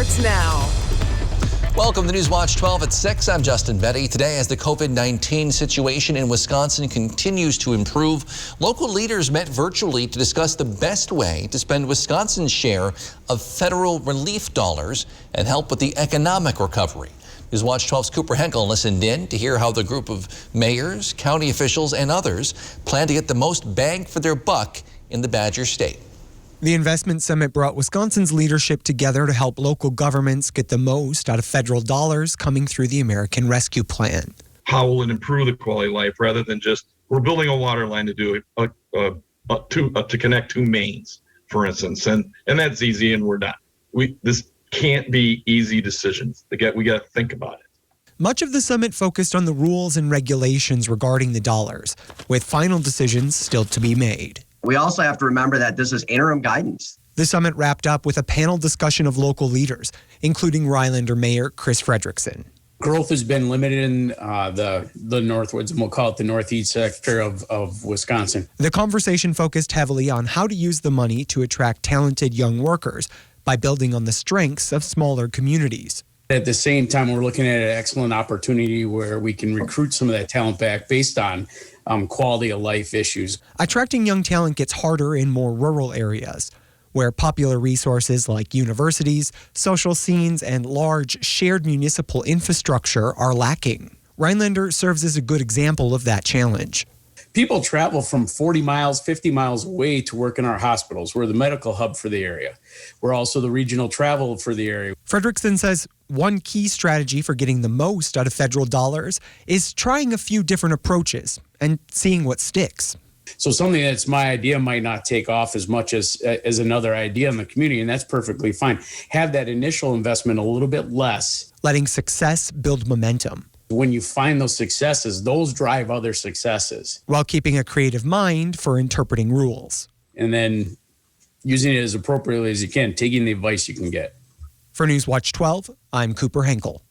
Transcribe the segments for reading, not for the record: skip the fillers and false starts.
starts now. Welcome to News Watch 12 at 6. I'm Justin Betty. Today, as the COVID-19 situation in Wisconsin continues to improve, local leaders met virtually to discuss the best way to spend Wisconsin's share of federal relief dollars and help with the economic recovery. News Watch 12's Cooper Henkel listened in to hear how the group of mayors, county officials, and others plan to get the most bang for their buck in the Badger State. The Investment Summit brought Wisconsin's leadership together to help local governments get the most out of federal dollars coming through the American Rescue Plan. How will it improve the quality of life rather than just we're building a water line to do to connect two mains, for instance, and that's easy and we're done. This can't be easy decisions. We got to think about it. Much of the summit focused on the rules and regulations regarding the dollars, with final decisions still to be made. We also have to remember that this is interim guidance. The summit wrapped up with a panel discussion of local leaders, including Rhinelander Mayor Chris Frederickson. Growth has been limited in the Northwoods, and we'll call it the northeast sector of Wisconsin. The conversation focused heavily on how to use the money to attract talented young workers by building on the strengths of smaller communities. At the same time, we're looking at an excellent opportunity where we can recruit some of that talent back based on quality of life issues. Attracting young talent gets harder in more rural areas, where popular resources like universities, social scenes, and large shared municipal infrastructure are lacking. Rhinelander serves as a good example of that challenge. People travel from 40 miles, 50 miles away to work in our hospitals. We're the medical hub for the area. We're also the regional travel for the area. Frederickson says one key strategy for getting the most out of federal dollars is trying a few different approaches and seeing what sticks. So something that's my idea might not take off as much as another idea in the community, and that's perfectly fine. Have that initial investment a little bit less. Letting success build momentum. When you find those successes, those drive other successes. While keeping a creative mind for interpreting rules. And then using it as appropriately as you can, taking the advice you can get. For News Watch 12, I'm Cooper Henkel.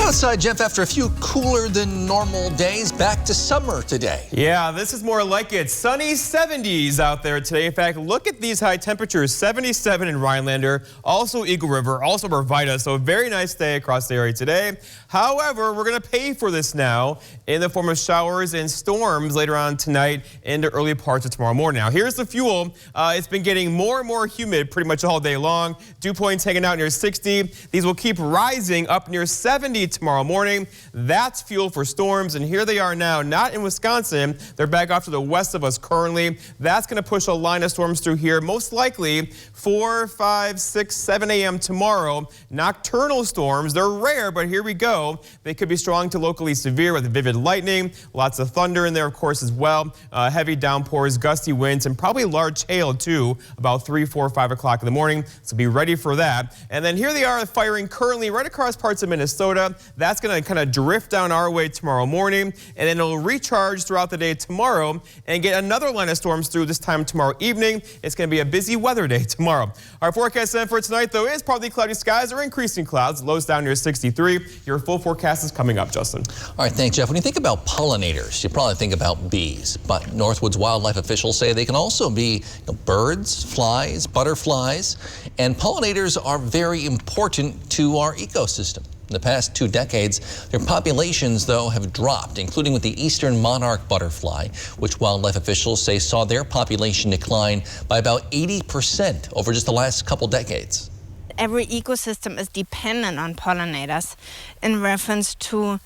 Outside, Jeff, after a few cooler than normal days, back to summer today. Yeah, this is more like it. Sunny 70s out there today. In fact, look at these high temperatures. 77 in Rhinelander, also Eagle River, also Arvida. So a very nice day across the area today. However, we're going to pay for this now in the form of showers and storms later on tonight into early parts of tomorrow morning. Now, here's the fuel. It's been getting more and more humid pretty much all day long. Dew points hanging out near 60. These will keep rising up near 70 tomorrow morning. That's fuel for storms, and here they are now, not in Wisconsin. They're back off to the west of us currently. That's going to push a line of storms through here, most likely 4, 5, 6, 7 a.m. tomorrow. Nocturnal storms, they're rare, but here we go. They could be strong to locally severe with vivid lightning, lots of thunder in there, of course, as well. Heavy downpours, gusty winds, and probably large hail, too, about 3, 4, 5 o'clock in the morning. So be ready for that. And then here they are firing currently right across parts of Minnesota. That's going to kind of drift down our way tomorrow morning, and then it'll recharge throughout the day tomorrow and get another line of storms through this time tomorrow evening. It's going to be a busy weather day tomorrow. Our forecast then for tonight, though, is partly cloudy skies or increasing clouds. Lows down near 63. Your full forecast is coming up, Justin. All right, thanks, Jeff. When you think about pollinators, you probably think about bees, but Northwoods wildlife officials say they can also be birds, flies, butterflies, and pollinators are very important to our ecosystem. In the past 2 decades, their populations, though, have dropped, including with the eastern monarch butterfly, which wildlife officials say saw their population decline by about 80% over just the last couple decades. Every ecosystem is dependent on pollinators in reference to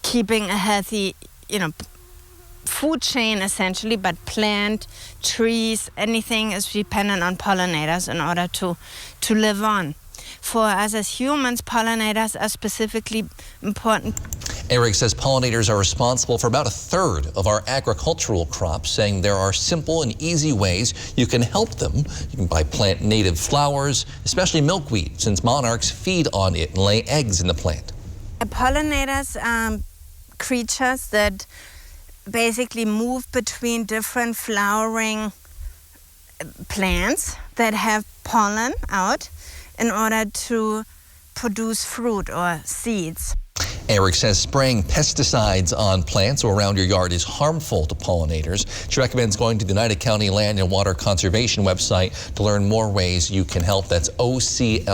keeping a healthy, food chain essentially, but plant, trees, anything is dependent on pollinators in order to live on. For us as humans, pollinators are specifically important. Eric says pollinators are responsible for about 1/3 of our agricultural crops, saying there are simple and easy ways you can help them. You can buy plant native flowers, especially milkweed, since monarchs feed on it and lay eggs in the plant. Pollinators are creatures that basically move between different flowering plants that have pollen out in order to produce fruit or seeds. Eric says spraying pesticides on plants or around your yard is harmful to pollinators. She recommends going to the United County Land and Water Conservation website to learn more ways you can help. That's oclw.org.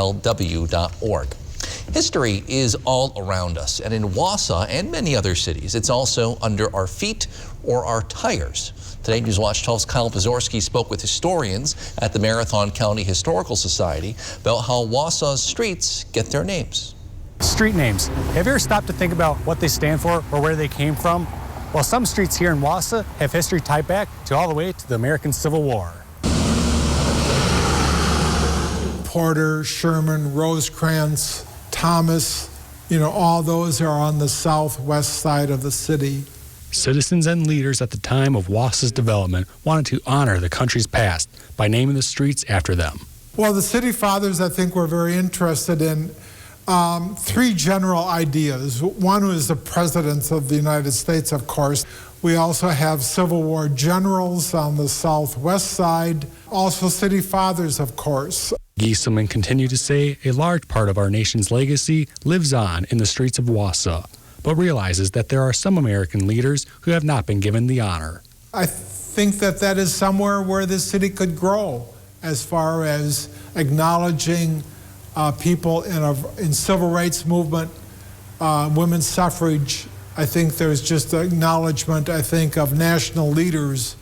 History is all around us, and in Wausau and many other cities, it's also under our feet or our tires. Today, News Watch 12's Kyle Pozorski spoke with historians at the Marathon County Historical Society about how Wausau's streets get their names. Street names. Have you ever stopped to think about what they stand for or where they came from? Well, some streets here in Wausau have history tied back to all the way to the American Civil War. Porter, Sherman, Rosecrans, Thomas, all those are on the southwest side of the city. Citizens and leaders at the time of Wausau's development wanted to honor the country's past by naming the streets after them. Well, the city fathers, I think, were very interested in three general ideas. One was the presidents of the United States, of course. We also have Civil War generals on the southwest side, also city fathers, of course. Gieselman continued to say a large part of our nation's legacy lives on in the streets of Wausau, but realizes that there are some American leaders who have not been given the honor. I think that is somewhere where the city could grow as far as acknowledging people in civil rights movement, women's suffrage. I think there's just acknowledgement, of national leaders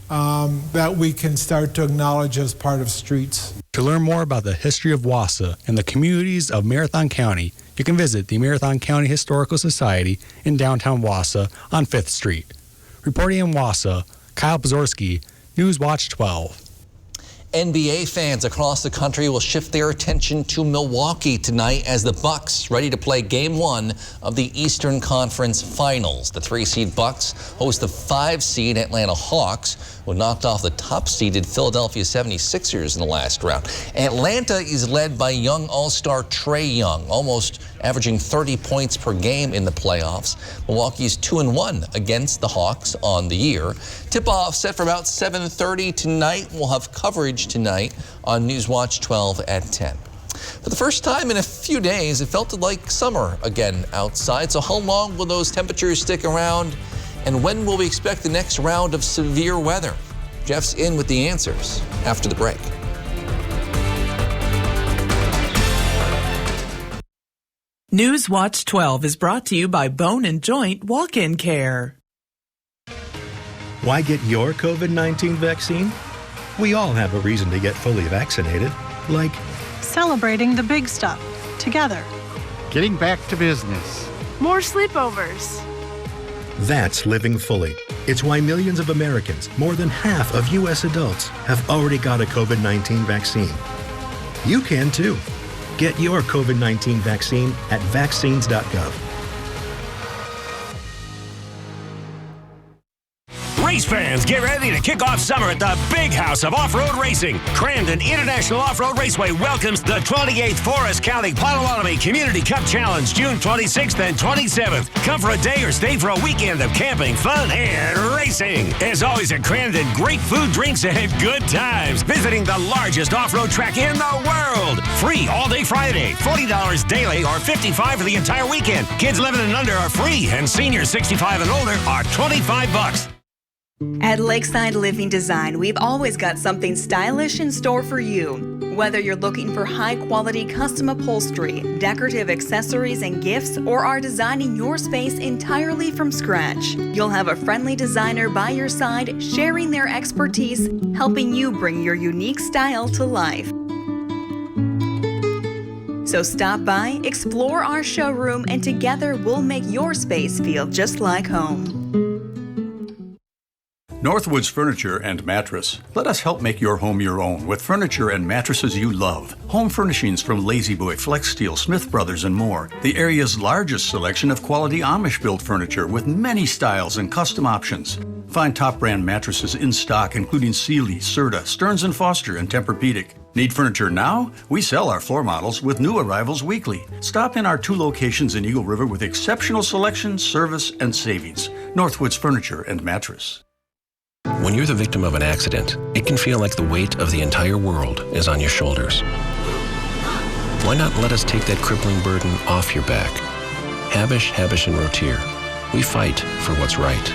that we can start to acknowledge as part of streets. To learn more about the history of Wausau and the communities of Marathon County, you can visit the Marathon County Historical Society in downtown Wausau on 5th Street. Reporting in Wausau, Kyle Pozorski, News Watch 12. NBA fans across the country will shift their attention to Milwaukee tonight as the Bucks ready to play Game 1 of the Eastern Conference Finals. The 3-seed Bucks host the 5-seed Atlanta Hawks, who knocked off the top-seeded Philadelphia 76ers in the last round. Atlanta is led by young all-star Trae Young, almost averaging 30 points per game in the playoffs. Milwaukee's 2-1 against the Hawks on the year. Tip-off set for about 7:30 tonight. We'll have coverage tonight on News Watch 12 at 10. For the first time in a few days, it felt like summer again outside. So how long will those temperatures stick around? And when will we expect the next round of severe weather? Jeff's in with the answers after the break. News Watch 12 is brought to you by Bone and Joint Walk-In Care. Why get your COVID-19 vaccine? We all have a reason to get fully vaccinated, like celebrating the big stuff together. Getting back to business. More sleepovers. That's living fully. It's why millions of Americans, more than half of U.S. adults, have already got a COVID-19 vaccine. You can too. Get your COVID-19 vaccine at vaccines.gov. Race fans, get ready to kick off summer at the big house of off-road racing. Crandon International Off-Road Raceway welcomes the 28th Forest County Potawatomi Community Cup Challenge, June 26th and 27th. Come for a day or stay for a weekend of camping, fun, and racing. As always at Crandon, great food, drinks, and good times. Visiting the largest off-road track in the world. Free all day Friday, $40 daily or $55 for the entire weekend. Kids 11 and under are free, and seniors 65 and older are $25. At Lakeside Living Design, we've always got something stylish in store for you. Whether you're looking for high-quality custom upholstery, decorative accessories and gifts, or are designing your space entirely from scratch, you'll have a friendly designer by your side, sharing their expertise, helping you bring your unique style to life. So stop by, explore our showroom, and together we'll make your space feel just like home. Northwoods Furniture and Mattress. Let us help make your home your own with furniture and mattresses you love. Home furnishings from Lazy Boy, Flex Steel, Smith Brothers, and more. The area's largest selection of quality Amish-built furniture with many styles and custom options. Find top brand mattresses in stock, including Sealy, Serta, Stearns & Foster, and Tempur-Pedic. Need furniture now? We sell our floor models with new arrivals weekly. Stop in our 2 locations in Eagle River with exceptional selection, service, and savings. Northwoods Furniture and Mattress. When you're the victim of an accident, it can feel like the weight of the entire world is on your shoulders. Why not let us take that crippling burden off your back? Habish, Habish, and Rotier. We fight for what's right.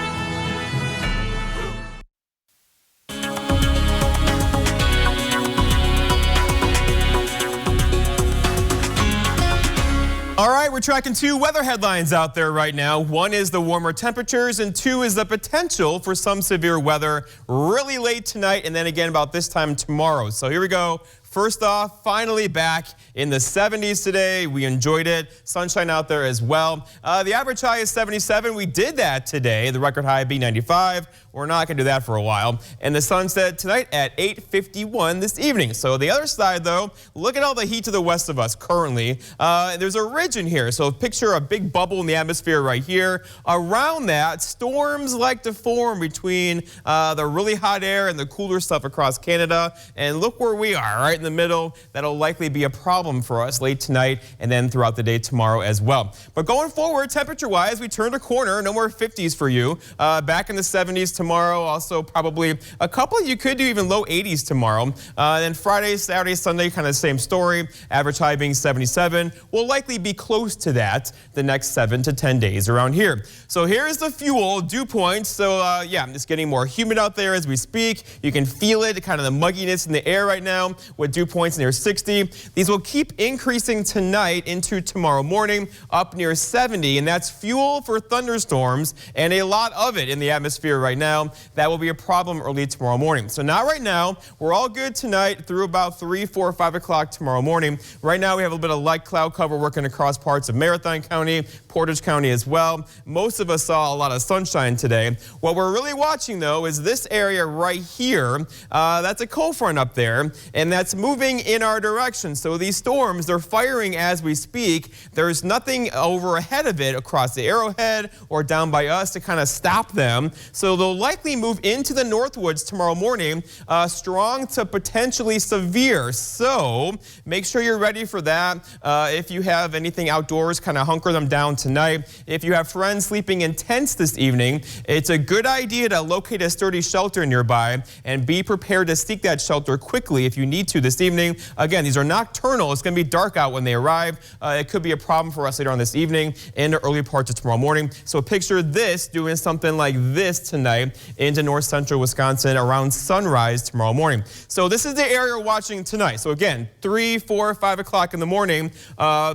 All right, we're tracking two weather headlines out there right now. One is the warmer temperatures, and two is the potential for some severe weather really late tonight and then again about this time tomorrow. So here we go. First off, finally back in the 70s today. We enjoyed it. Sunshine out there as well. The average high is 77. We did that today. The record high being 95. We're not going to do that for a while. And the sun set tonight at 8:51 this evening. So the other side, though, look at all the heat to the west of us currently. There's a ridge in here. So picture a big bubble in the atmosphere right here. Around that, storms like to form between the really hot air and the cooler stuff across Canada. And look where we are, right in the middle. That'll likely be a problem for us late tonight and then throughout the day tomorrow as well. But going forward, temperature-wise, we turned a corner. No more 50s for you. Back in the 70s tomorrow. Also probably a couple, you could do even low 80s tomorrow. Then Friday, Saturday, Sunday, kind of the same story. Average high being 77. We'll likely be close to that the next 7 to 10 days around here. So here's the fuel dew point. So yeah, it's getting more humid out there as we speak. You can feel it, kind of the mugginess in the air right now with dew points near 60. These will keep increasing tonight into tomorrow morning up near 70, and that's fuel for thunderstorms and a lot of it in the atmosphere right now. That will be a problem early tomorrow morning. So not right now. We're all good tonight through about 3, 4, 5 o'clock tomorrow morning. Right now we have a little bit of light cloud cover working across parts of Marathon County, Portage County as well. Most of us saw a lot of sunshine today. What we're really watching though is this area right here. That's a cold front up there, and that's moving in our direction. So these storms, they're firing as we speak. There's nothing over ahead of it across the Arrowhead or down by us to kind of stop them. So they'll likely move into the Northwoods tomorrow morning, strong to potentially severe. So make sure you're ready for that. If you have anything outdoors, kind of hunker them down tonight. If you have friends sleeping in tents this evening, it's a good idea to locate a sturdy shelter nearby and be prepared to seek that shelter quickly if you need to this evening. Again, these are nocturnal. It's going to be dark out when they arrive. It could be a problem for us later on this evening and early parts of tomorrow morning. So picture this doing something like this tonight into north central Wisconsin around sunrise tomorrow morning. So this is the area we're watching tonight. So again, 3, 4, 5 o'clock in the morning,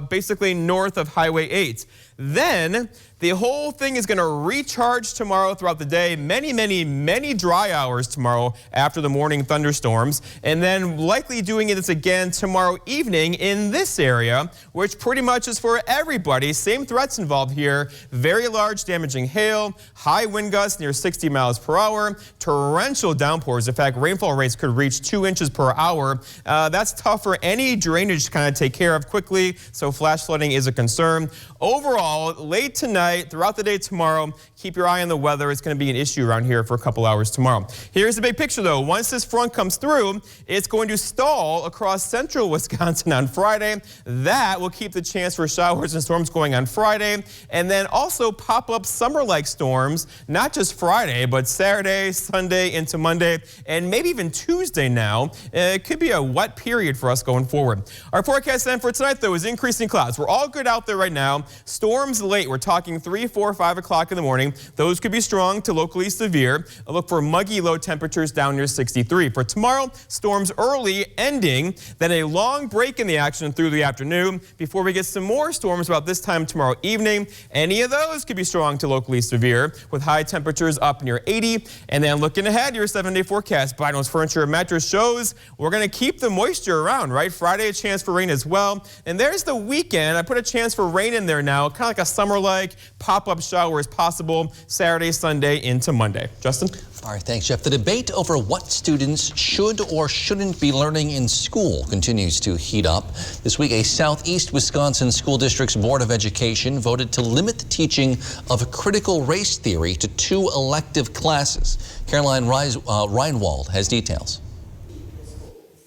basically north of Highway 8. Then the whole thing is going to recharge tomorrow throughout the day. Many dry hours tomorrow after the morning thunderstorms. And then likely doing this again tomorrow evening in this area, which pretty much is for everybody. Same threats involved here. Very large damaging hail, high wind gusts near 60 miles per hour, torrential downpours. In fact, rainfall rates could reach 2 inches per hour. That's tough for any drainage to kind of take care of quickly. So flash flooding is a concern. Overall, late tonight, throughout the day tomorrow, keep your eye on the weather. It's going to be an issue around here for a couple hours tomorrow. Here's the big picture, though. Once this front comes through, it's going to stall across central Wisconsin on Friday. That will keep the chance for showers and storms going on Friday, and then also pop up summer-like storms, not just Friday, but Saturday, Sunday, into Monday, and maybe even Tuesday now. It could be a wet period for us going forward. Our forecast then for tonight, though, is increasing clouds. We're all good out there right now. Storms late. We're talking 3, 4, 5 o'clock in the morning. Those could be strong to locally severe. A look for muggy low temperatures down near 63. For tomorrow, storms early, ending, then a long break in the action through the afternoon before we get some more storms about this time tomorrow evening. Any of those could be strong to locally severe with high temperatures up near 80. And then looking ahead, your 7-day forecast, Bino's Furniture and Mattress shows we're going to keep the moisture around, right? Friday, a chance for rain as well. And there's the weekend. I put a chance for rain in there now, kind of like a summer-like pop-up showers possible Saturday, Sunday into Monday. Justin? All right, thanks, Jeff. The debate over what students should or shouldn't be learning in school continues to heat up. This week, a Southeast Wisconsin School District's Board of Education voted to limit the teaching of critical race theory to 2 elective classes. Caroline Reinwald has details.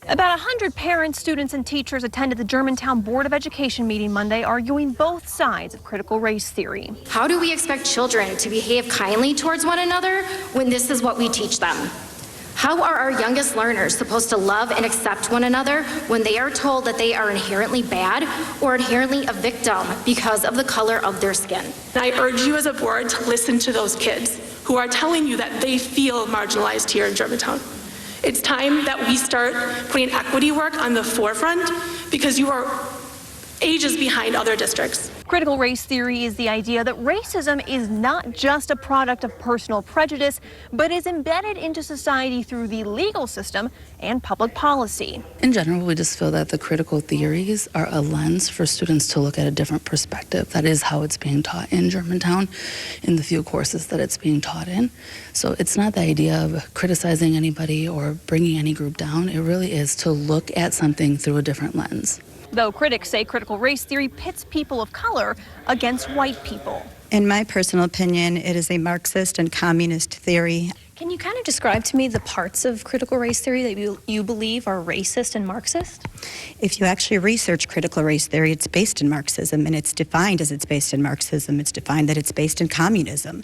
About 100 parents, students, and teachers attended the Germantown Board of Education meeting Monday, arguing both sides of critical race theory. How do we expect children to behave kindly towards one another when this is what we teach them? How are our youngest learners supposed to love and accept one another when they are told that they are inherently bad or inherently a victim because of the color of their skin? I urge you as a board to listen to those kids who are telling you that they feel marginalized here in Germantown. It's time that we start putting equity work on the forefront because you are ages behind other districts. Critical race theory is the idea that racism is not just a product of personal prejudice, but is embedded into society through the legal system and public policy. In general, we just feel that the critical theories are a lens for students to look at a different perspective. That is how it's being taught in Germantown, in the few courses that it's being taught in. So it's not the idea of criticizing anybody or bringing any group down. It really is to look at something through a different lens. Though critics say critical race theory pits people of color against white people. In my personal opinion, it is a Marxist and communist theory. Can you kind of describe to me the parts of critical race theory that you believe are racist and Marxist? If you actually research critical race theory, it's based in Marxism, and it's defined as it's based in Marxism. It's defined that it's based in communism.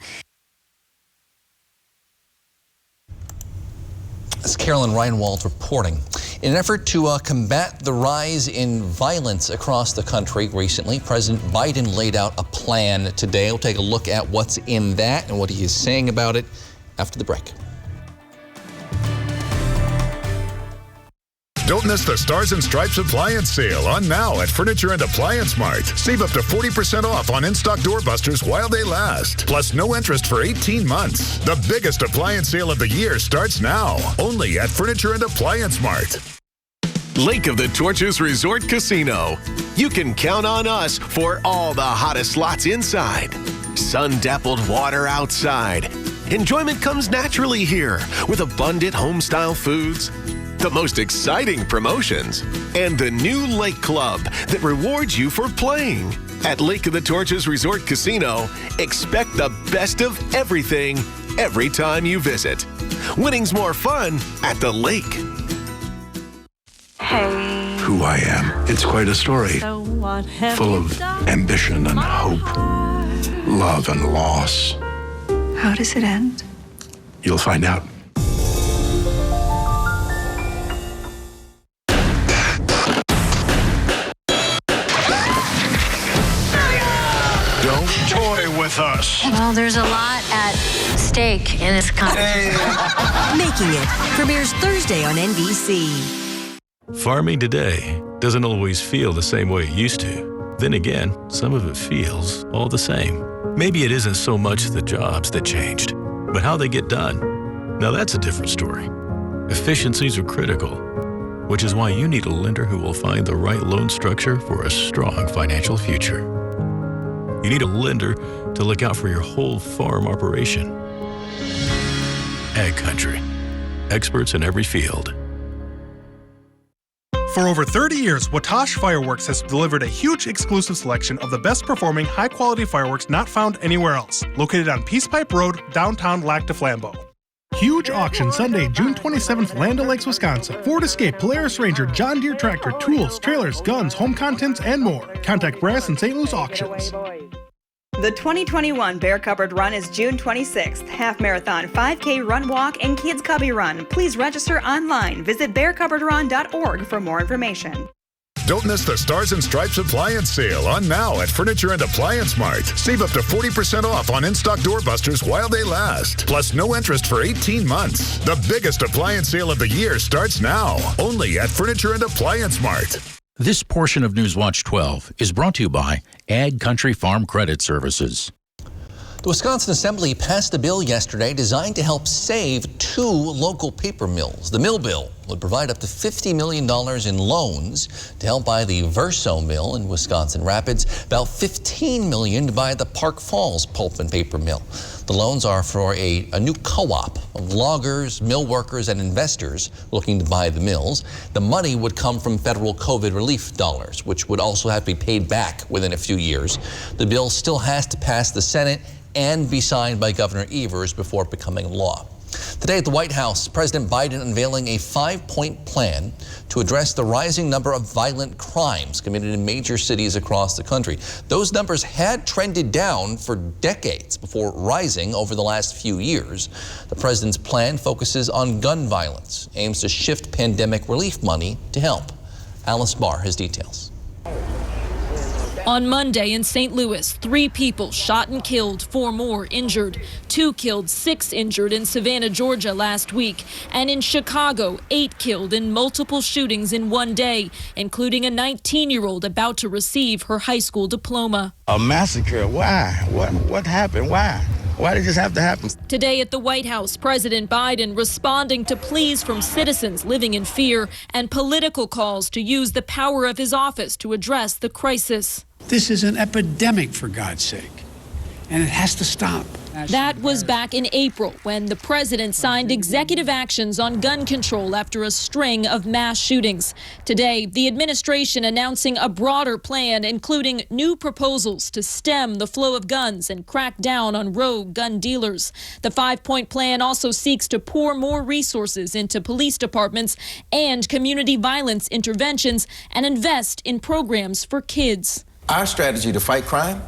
That's Carolyn Reinwald reporting. In an effort to combat the rise in violence across the country recently, President Biden laid out a plan today. We'll take a look at what's in that and what he is saying about it after the break. Don't miss the Stars and Stripes appliance sale on now at Furniture and Appliance Mart. Save up to 40% off on in-stock doorbusters while they last. Plus no interest for 18 months. The biggest appliance sale of the year starts now. Only at Furniture and Appliance Mart. Lake of the Torches Resort Casino. You can count on us for all the hottest slots inside. Sun-dappled water outside. Enjoyment comes naturally here with abundant home-style foods, the most exciting promotions, and the new Lake Club that rewards you for playing. At Lake of the Torches Resort Casino, expect the best of everything every time you visit. Winning's more fun at the lake. Hey. Who I am. It's quite a story. So what have full you of done? ambition and hope, love and loss. How does it end? You'll find out. Don't toy with us. Well, there's a lot at stake in this country. Making It premieres Thursday on NBC. Farming today doesn't always feel the same way it used to. Then again, some of it feels all the same. Maybe it isn't so much the jobs that changed, but how they get done. Now that's a different story. Efficiencies are critical, which is why you need a lender who will find the right loan structure for a strong financial future. You need a lender to look out for your whole farm operation. Ag Country. Experts in every field. For over 30 years, Watosh Fireworks has delivered a huge exclusive selection of the best performing high-quality fireworks not found anywhere else. Located on Peace Pipe Road, downtown Lac du Flambeau. Huge auction Sunday, June 27th, Land O'Lakes, Wisconsin. Ford Escape, Polaris Ranger, John Deere Tractor, tools, trailers, guns, home contents, and more. Contact Brass and St. Louis Auctions. The 2021 Bear Cupboard Run is June 26th. Half marathon, 5K run walk, and kids cubby run. Please register online. Visit bearcupboardrun.org for more information. Don't miss the Stars and Stripes appliance sale on now at Furniture and Appliance Mart. Save up to 40% off on in-stock doorbusters while they last. Plus no interest for 18 months. The biggest appliance sale of the year starts now. Only at Furniture and Appliance Mart. This portion of Newswatch 12 is brought to you by Ag Country Farm Credit Services. The Wisconsin Assembly passed a bill yesterday designed to help save 2 local paper mills. The mill bill would provide up to $50 million in loans to help buy the Verso mill in Wisconsin Rapids, about $15 million to buy the Park Falls pulp and paper mill. The loans are for a new co-op of loggers, mill workers, and investors looking to buy the mills. The money would come from federal COVID relief dollars, which would also have to be paid back within a few years. The bill still has to pass the Senate and be signed by Governor Evers before becoming law. Today at the White House, President Biden unveiling a 5-point plan to address the rising number of violent crimes committed in major cities across the country. Those numbers had trended down for decades before rising over the last few years. The president's plan focuses on gun violence, aims to shift pandemic relief money to help. Alice Barr has details. On Monday in St. Louis, 3 people shot and killed, 4 more injured. 2 killed, 6 injured in Savannah, Georgia last week. And in Chicago, 8 killed in multiple shootings in one day, including a 19-year-old about to receive her high school diploma. A massacre? Why? What happened? Why? Why did this have to happen? Today at the White House, President Biden responding to pleas from citizens living in fear and political calls to use the power of his office to address the crisis. This is an epidemic, for God's sake, and it has to stop. That was back in April when the president signed executive actions on gun control after a string of mass shootings. Today, the administration announcing a broader plan, including new proposals to stem the flow of guns and crack down on rogue gun dealers. The 5-point plan also seeks to pour more resources into police departments and community violence interventions and invest in programs for kids. Our strategy to fight crime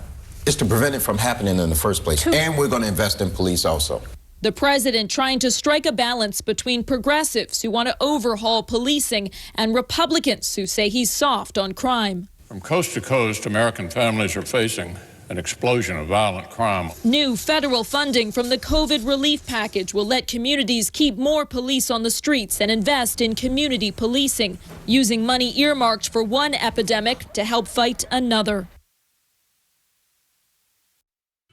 is to prevent it from happening in the first place. And we're going to invest in police also. The president trying to strike a balance between progressives who want to overhaul policing and Republicans who say he's soft on crime. From coast to coast, American families are facing an explosion of violent crime. New federal funding from the COVID relief package will let communities keep more police on the streets and invest in community policing, using money earmarked for one epidemic to help fight another.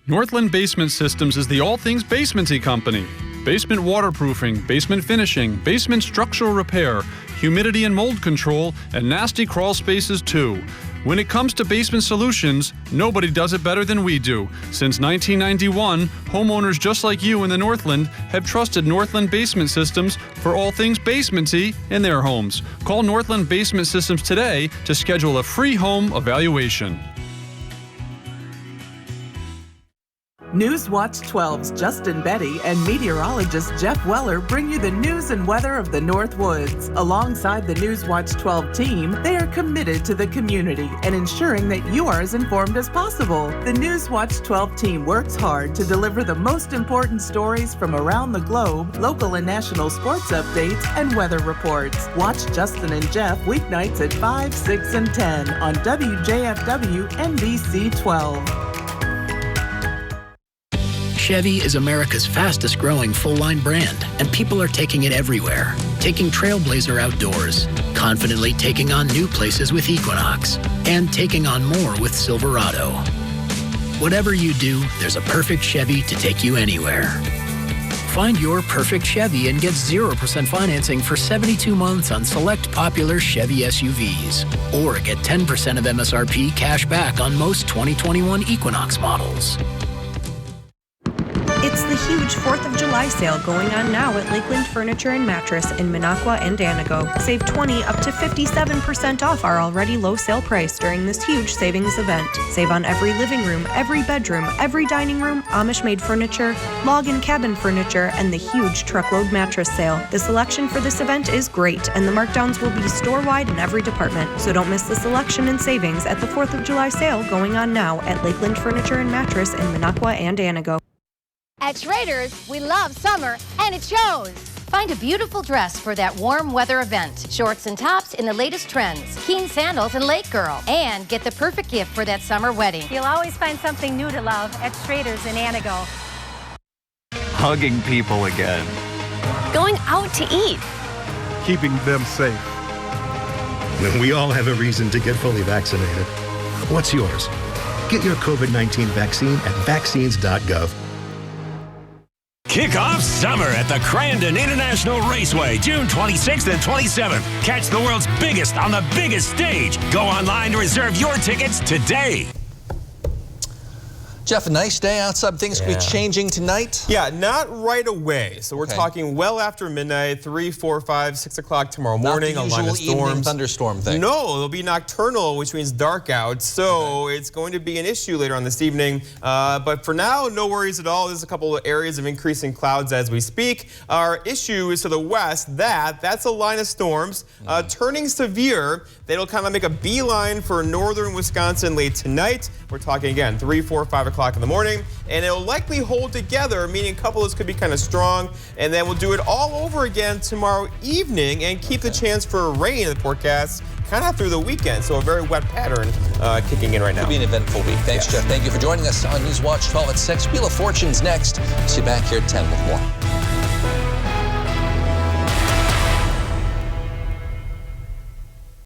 Northland Basement Systems is the all things basementy company. Basement waterproofing, basement finishing, basement structural repair, humidity and mold control, and nasty crawl spaces too. When it comes to basement solutions, nobody does it better than we do. Since 1991, homeowners just like you in the Northland have trusted Northland Basement Systems for all things basementy in their homes. Call Northland Basement Systems today to schedule a free home evaluation. Newswatch 12's Justin Betty and meteorologist Jeff Weller bring you the news and weather of the North Woods. Alongside the Newswatch 12 team, they are committed to the community and ensuring that you are as informed as possible. The Newswatch 12 team works hard to deliver the most important stories from around the globe, local and national sports updates, and weather reports. Watch Justin and Jeff weeknights at 5, 6, and 10 on WJFW NBC 12. Chevy is America's fastest growing full-line brand, and people are taking it everywhere. Taking Trailblazer outdoors, confidently taking on new places with Equinox, and taking on more with Silverado. Whatever you do, there's a perfect Chevy to take you anywhere. Find your perfect Chevy and get 0% financing for 72 months on select popular Chevy SUVs. Or get 10% of MSRP cash back on most 2021 Equinox models. It's the huge 4th of July sale going on now at Lakeland Furniture and Mattress in Minocqua and Danago. Save 20 up to 57% off our already low sale price during this huge savings event. Save on every living room, every bedroom, every dining room, Amish-made furniture, log and cabin furniture, and the huge truckload mattress sale. The selection for this event is great, and the markdowns will be store-wide in every department. So don't miss the selection and savings at the 4th of July sale going on now at Lakeland Furniture and Mattress in Minocqua and Danago. At Schrader's, we love summer, and it shows. Find a beautiful dress for that warm weather event. Shorts and tops in the latest trends. Keen sandals and Lake Girl. And get the perfect gift for that summer wedding. You'll always find something new to love at Schrader's in Anago. Hugging people again. Going out to eat. Keeping them safe. When we all have a reason to get fully vaccinated. What's yours? Get your COVID-19 vaccine at vaccines.gov. Kick off summer at the Crandon International Raceway, June 26th and 27th. Catch the world's biggest on the biggest stage. Go online to reserve your tickets today. Jeff, a nice day outside. Things could be changing tonight? Yeah, not right away. So we're talking well after midnight, 3, 4, 5, 6 o'clock tomorrow morning. Not the a line of usual evening storms. thunderstorm thing. No, it'll be nocturnal, which means dark out. So it's going to be an issue later on this evening. But for now, no worries at all. There's a couple of areas of increasing clouds as we speak. Our issue is to the west. That's a line of storms turning severe. That'll kind of make a beeline for northern Wisconsin late tonight. We're talking again 3, 4, 5 o'clock in the morning, and it'll likely hold together, meaning a couple of those could be kind of strong, and then we'll do it all over again tomorrow evening and keep the chance for rain in the forecast kind of through the weekend. So a very wet pattern kicking in right now. It'll be an eventful week. Thanks, Jeff. Thank you for joining us on News Watch 12 at 6. Wheel of Fortune's next. See you back here at 10 with more.